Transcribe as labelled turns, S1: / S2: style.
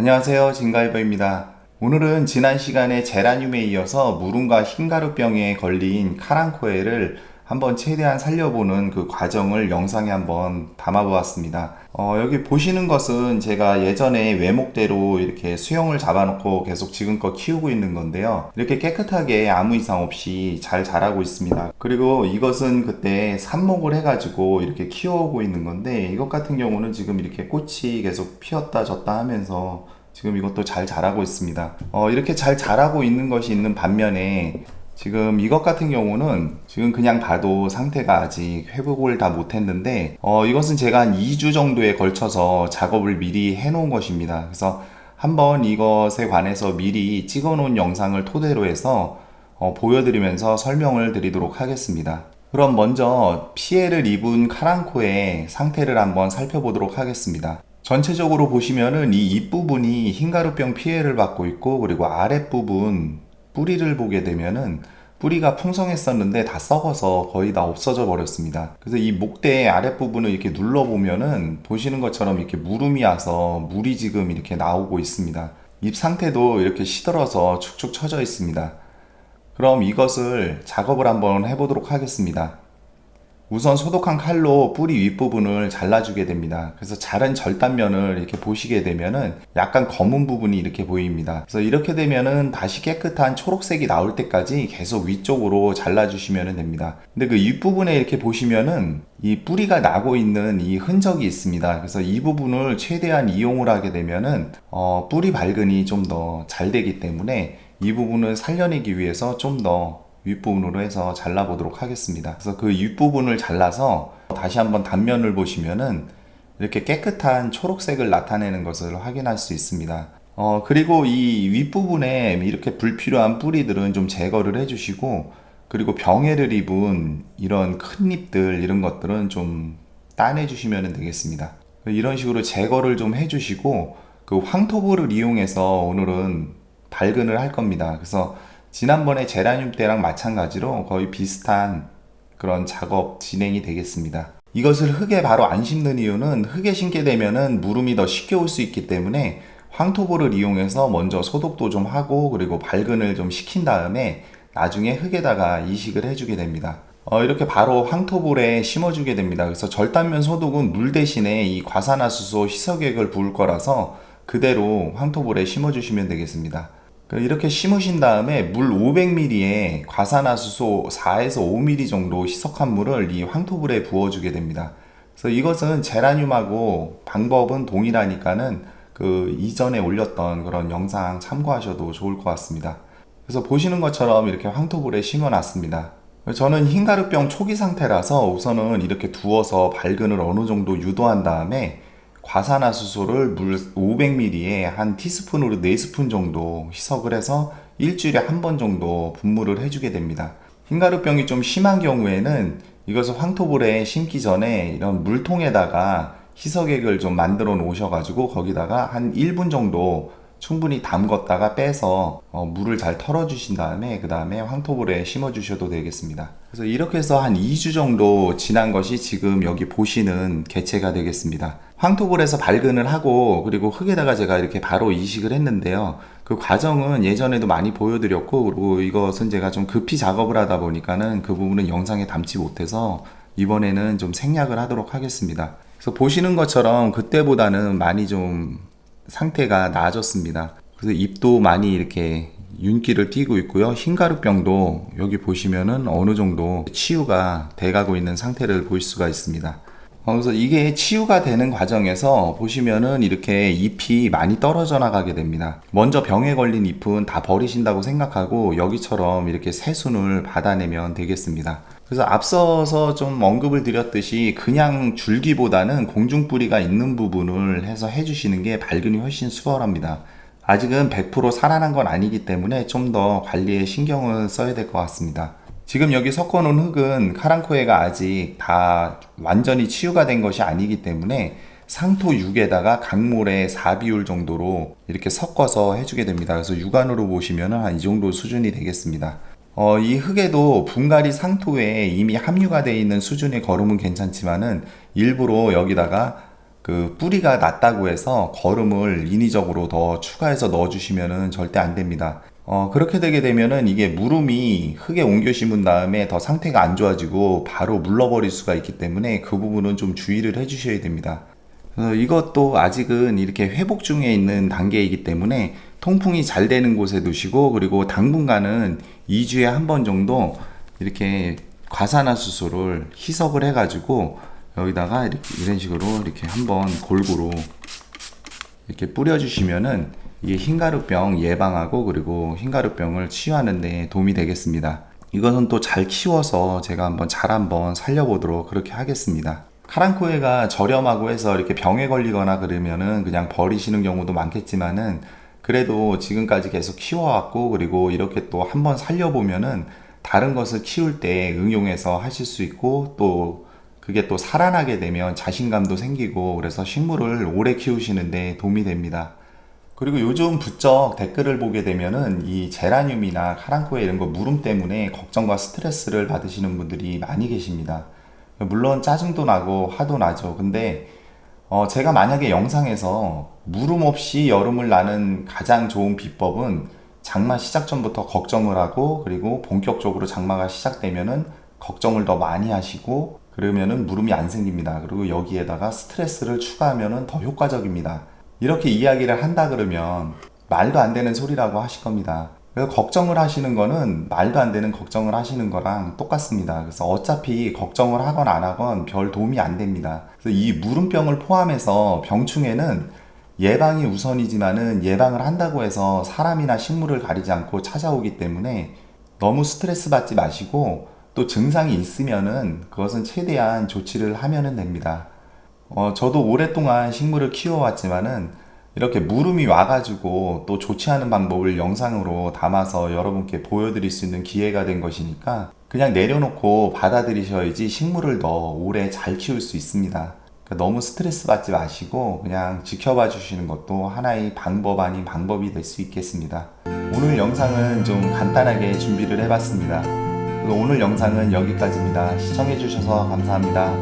S1: 안녕하세요, 진가이버입니다. 오늘은 지난 시간에 제라늄에 이어서 무름과 흰가루병에 걸린 카랑코에를 한번 최대한 살려보는 그 과정을 영상에 한번 담아보았습니다. 여기 보시는 것은 제가 예전에 외목대로 이렇게 수영을 잡아놓고 계속 지금껏 키우고 있는 건데요. 이렇게 깨끗하게 아무 이상 없이 잘 자라고 있습니다. 그리고 이것은 그때 삽목을 해가지고 이렇게 키워오고 있는 건데, 이것 같은 경우는 지금 이렇게 꽃이 계속 피었다 졌다 하면서 지금 이것도 잘 자라고 있습니다. 이렇게 잘 자라고 있는 것이 있는 반면에 지금 이것 같은 경우는 지금 그냥 봐도 상태가 아직 회복을 다 못했는데, 이것은 제가 한 2주 정도에 걸쳐서 작업을 미리 해놓은 것입니다. 그래서 한번 이것에 관해서 미리 찍어 놓은 영상을 토대로 해서 보여드리면서 설명을 드리도록 하겠습니다. 그럼 먼저 피해를 입은 카랑코의 상태를 한번 살펴보도록 하겠습니다. 전체적으로 보시면은 이 잎부분이 흰가루병 피해를 받고 있고, 그리고 아랫부분 뿌리를 보게 되면은 뿌리가 풍성했었는데 다 썩어서 거의 다 없어져 버렸습니다. 그래서 이 목대 아랫부분을 이렇게 눌러보면은 보시는 것처럼 이렇게 무름이 와서 물이 지금 이렇게 나오고 있습니다. 잎 상태도 이렇게 시들어서 축축 처져 있습니다. 그럼 이것을 작업을 한번 해보도록 하겠습니다. 우선 소독한 칼로 뿌리 윗부분을 잘라주게 됩니다. 그래서 자른 절단면을 이렇게 보시게 되면은 약간 검은 부분이 이렇게 보입니다. 그래서 이렇게 되면은 다시 깨끗한 초록색이 나올 때까지 계속 위쪽으로 잘라주시면 됩니다. 근데 그 윗부분에 이렇게 보시면은 이 뿌리가 나고 있는 이 흔적이 있습니다. 그래서 이 부분을 최대한 이용을 하게 되면은 뿌리 발근이 좀 더 잘 되기 때문에 이 부분을 살려내기 위해서 좀 더 윗부분으로 해서 잘라보도록 하겠습니다. 그래서 그 윗부분을 잘라서 다시 한번 단면을 보시면은 이렇게 깨끗한 초록색을 나타내는 것을 확인할 수 있습니다. 그리고 이 윗부분에 이렇게 불필요한 뿌리들은 좀 제거를 해주시고, 그리고 병해를 입은 이런 큰 잎들, 이런 것들은 좀 따내주시면 되겠습니다. 이런 식으로 제거를 좀 해주시고, 그 황토볼을 이용해서 오늘은 발근을 할 겁니다. 그래서 지난번에 제라늄 때랑 마찬가지로 거의 비슷한 그런 작업 진행이 되겠습니다. 이것을 흙에 바로 안 심는 이유는 흙에 심게 되면은 무름이 더 쉽게 올 수 있기 때문에 황토볼을 이용해서 먼저 소독도 좀 하고, 그리고 발근을 좀 시킨 다음에 나중에 흙에다가 이식을 해주게 됩니다. 이렇게 바로 황토볼에 심어주게 됩니다. 그래서 절단면 소독은 물 대신에 이 과산화수소 희석액을 부을 거라서 그대로 황토볼에 심어주시면 되겠습니다. 이렇게 심으신 다음에 물 500ml에 과산화수소 4에서 5ml 정도 희석한 물을 이 황토볼에 부어주게 됩니다. 그래서 이것은 제라늄하고 방법은 동일하니까는 그 이전에 올렸던 그런 영상 참고하셔도 좋을 것 같습니다. 그래서 보시는 것처럼 이렇게 황토볼에 심어 놨습니다. 저는 흰가루병 초기 상태라서 우선은 이렇게 두어서 발근을 어느 정도 유도한 다음에 과산화수소를 물 500ml에 한 티스푼으로 4스푼 정도 희석을 해서 일주일에 한 번 정도 분무를 해주게 됩니다. 흰가루병이 좀 심한 경우에는 이것을 황토볼에 심기 전에 이런 물통에다가 희석액을 좀 만들어 놓으셔가지고 거기다가 한 1분 정도 충분히 담궜다가 빼서 물을 잘 털어 주신 다음에 그 다음에 황토볼에 심어 주셔도 되겠습니다. 그래서 이렇게 해서 한 2주 정도 지난 것이 지금 여기 보시는 개체가 되겠습니다. 황토볼에서 발근을 하고, 그리고 흙에다가 제가 이렇게 바로 이식을 했는데요. 그 과정은 예전에도 많이 보여드렸고, 그리고 이것은 제가 좀 급히 작업을 하다 보니까는 그 부분은 영상에 담지 못해서 이번에는 좀 생략을 하도록 하겠습니다. 그래서 보시는 것처럼 그때보다는 많이 좀 상태가 나아졌습니다. 그래서 잎도 많이 이렇게 윤기를 띠고 있고요. 흰가루병도 여기 보시면은 어느 정도 치유가 돼가고 있는 상태를 볼 수가 있습니다. 그래서 이게 치유가 되는 과정에서 보시면은 이렇게 잎이 많이 떨어져 나가게 됩니다. 먼저 병에 걸린 잎은 다 버리신다고 생각하고 여기처럼 이렇게 새순을 받아내면 되겠습니다. 그래서 앞서서 좀 언급을 드렸듯이 그냥 줄기보다는 공중뿌리가 있는 부분을 해서 해주시는 게 발근이 훨씬 수월합니다. 아직은 100% 살아난 건 아니기 때문에 좀 더 관리에 신경을 써야 될 것 같습니다. 지금 여기 섞어놓은 흙은 카랑코에가 아직 다 완전히 치유가 된 것이 아니기 때문에 상토 6에다가 강물의 4비율 정도로 이렇게 섞어서 해주게 됩니다. 그래서 육안으로 보시면 한 이 정도 수준이 되겠습니다. 이 흙에도 분갈이 상토에 이미 함유가 되어 있는 수준의 거름은 괜찮지만은 일부러 여기다가 그 뿌리가 낮다고 해서 거름을 인위적으로 더 추가해서 넣어주시면은 절대 안 됩니다. 그렇게 되게 되면은 이게 물음이 흙에 옮겨 심은 다음에 더 상태가 안 좋아지고 바로 물러버릴 수가 있기 때문에 그 부분은 좀 주의를 해주셔야 됩니다. 이것도 아직은 이렇게 회복 중에 있는 단계이기 때문에 통풍이 잘 되는 곳에 두시고, 그리고 당분간은 2주에 한 번 정도 이렇게 과산화수소를 희석을 해가지고 여기다가 이런 식으로 이렇게 한번 골고루 이렇게 뿌려주시면은 이게 흰가루병 예방하고 그리고 흰가루병을 치유하는 데 도움이 되겠습니다. 이것은 또 잘 키워서 제가 한번 살려보도록 그렇게 하겠습니다. 카랑코에가 저렴하고 해서 이렇게 병에 걸리거나 그러면은 그냥 버리시는 경우도 많겠지만은, 그래도 지금까지 계속 키워왔고 그리고 이렇게 또 한번 살려보면은 다른 것을 키울 때 응용해서 하실 수 있고, 또 그게 또 살아나게 되면 자신감도 생기고 그래서 식물을 오래 키우시는데 도움이 됩니다. 그리고 요즘 부쩍 댓글을 보게 되면은 이 제라늄이나 카랑코에 이런 거 물음 때문에 걱정과 스트레스를 받으시는 분들이 많이 계십니다. 물론 짜증도 나고 화도 나죠. 근데 제가 만약에 영상에서 물음 없이 여름을 나는 가장 좋은 비법은 장마 시작 전부터 걱정을 하고, 그리고 본격적으로 장마가 시작되면은 걱정을 더 많이 하시고 그러면은 물음이 안 생깁니다. 그리고 여기에다가 스트레스를 추가하면은 더 효과적입니다. 이렇게 이야기를 한다 그러면 말도 안 되는 소리라고 하실 겁니다. 그래서 걱정을 하시는 거는 말도 안 되는 걱정을 하시는 거랑 똑같습니다. 그래서 어차피 걱정을 하건 안 하건 별 도움이 안 됩니다. 그래서 이 물음병을 포함해서 병충해는 예방이 우선이지만은, 예방을 한다고 해서 사람이나 식물을 가리지 않고 찾아오기 때문에 너무 스트레스 받지 마시고, 또 증상이 있으면은 그것은 최대한 조치를 하면은 됩니다. 저도 오랫동안 식물을 키워왔지만은 이렇게 물음이 와가지고 또 조치하는 방법을 영상으로 담아서 여러분께 보여드릴 수 있는 기회가 된 것이니까 그냥 내려놓고 받아들이셔야지 식물을 더 오래 잘 키울 수 있습니다. 그러니까 너무 스트레스 받지 마시고 그냥 지켜봐 주시는 것도 하나의 방법 아닌 방법이 될 수 있겠습니다. 오늘 영상은 좀 간단하게 준비를 해봤습니다. 오늘 영상은 여기까지입니다. 시청해 주셔서 감사합니다.